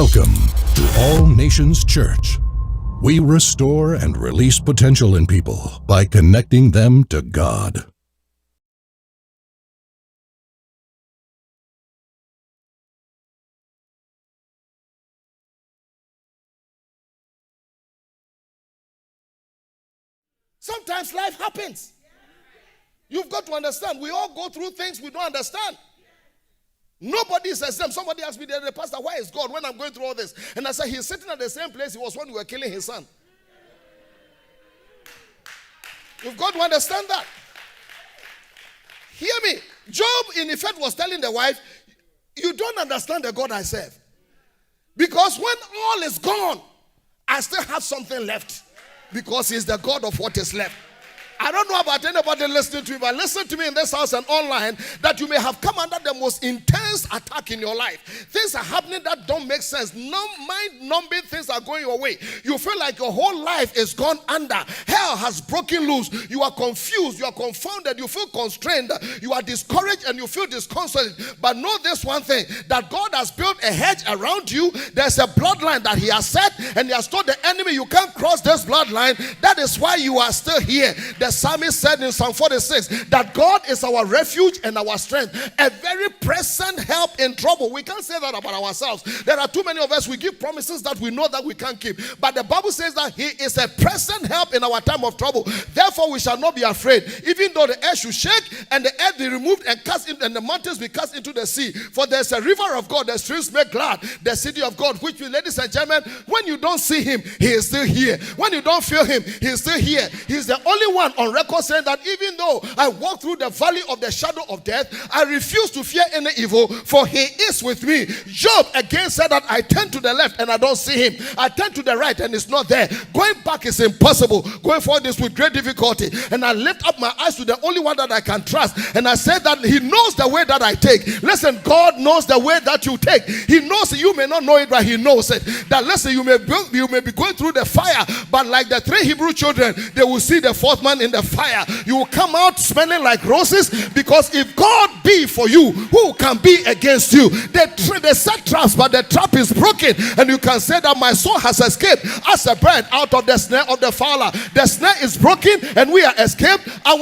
Welcome to All Nations Church. We restore and release potential in people by connecting them to God. Sometimes life happens. You've got to understand, we all go through things we don't understand. Nobody is exempt. Somebody asked me the other day, Pastor, why is God when I'm going through all this? And I said, he's sitting at the same place he was when we were killing his son. You've got to understand that. Hear me. Job, in effect, was telling the wife, you don't understand the God I serve. Because when all is gone, I still have something left. Because he's the God of what is left. I don't know about anybody listening to me, but listen to me in this house and online, that you may have come under the most intense attack in your life. Things are happening that don't make sense. Mind-numbing things are going your way. You feel like your whole life is gone under. Hell has broken loose. You are confused. You are confounded. You feel constrained. You are discouraged and you feel disconsolate. But know this one thing, that God has built a hedge around you. There's a bloodline that he has set, and he has told the enemy, you can't cross this bloodline. That is why you are still here. The psalmist said in Psalm 46 that God is our refuge and our strength, a very present help in trouble. We can't say that about ourselves. There are too many of us, we give promises that we know that we can't keep. But the Bible says that he is a present help in our time of trouble. Therefore, we shall not be afraid, even though the earth should shake and the earth be removed and cast in, and the mountains be cast into the sea. For there's a river of God, the streams make glad the city of God, which, ladies and gentlemen, when you don't see him, he is still here. When you don't feel him, he is still here. He's the only one on record saying that even though I walk through the valley of the shadow of death, I refuse to fear any evil, for he is with me. Job again said that I turn to the left and I don't see him. I turn to the right and it's not there. Going back is impossible. Going forward is with great difficulty. And I lift up my eyes to the only one that I can trust. And I said that he knows the way that I take. Listen, God knows the way that you take. He knows it. You may not know it, but he knows it. That listen, you may be going through the fire, but like the 3 Hebrew children, they will see the 4th man in the fire. You will come out smelling like roses, because if God be for you, who can be against you? They set traps, but the trap is broken, and you can say that my soul has escaped as a bird out of the snare of the fowler. The snare is broken and we are escaped. Oh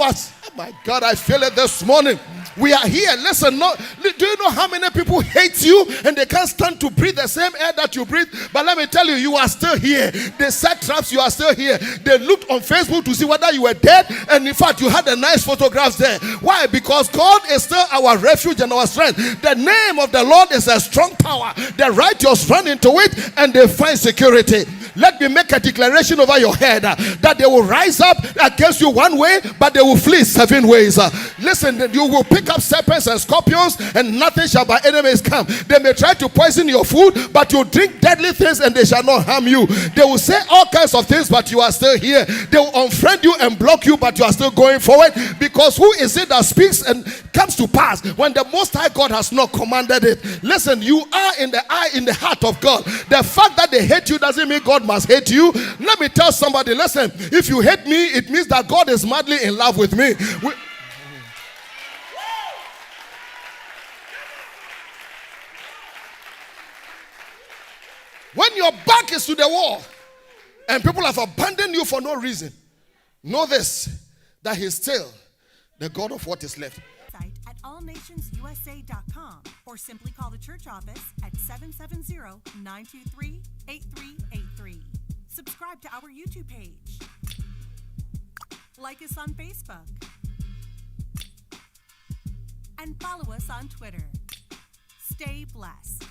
my God, I feel it this morning. We are here. Listen, do you know how many people hate you and they can't stand to breathe the same air that you breathe? But let me tell you, you are still here. They set traps, you are still here. They looked on Facebook to see whether you were dead, and in fact, you had a nice photographs there. Why? Because God is still our refuge and our strength. The name of the Lord is a strong tower. The righteous run into it and they find security. Let me make a declaration over your head that they will rise up against you one way, but they will flee 7 ways. Listen, you will pick up serpents and scorpions, and nothing shall by enemies come. They may try to poison your food, but you drink deadly things and they shall not harm you. They will say all kinds of things, but you are still here. They will unfriend you and block you, but you are still going forward, because who is it that speaks and comes to pass when the Most High God has not commanded it? Listen, you are in the heart of God. The fact that they hate you doesn't mean God must hate you. Let me tell somebody, listen, if you hate me, it means that God is madly in love with me. When your back is to the wall and people have abandoned you for no reason, know this, that he's still the God of what is left. At allnationsusa.com, or simply call the church office at 770-923-8383. Subscribe to our YouTube page. Like us on Facebook. And follow us on Twitter. Stay blessed.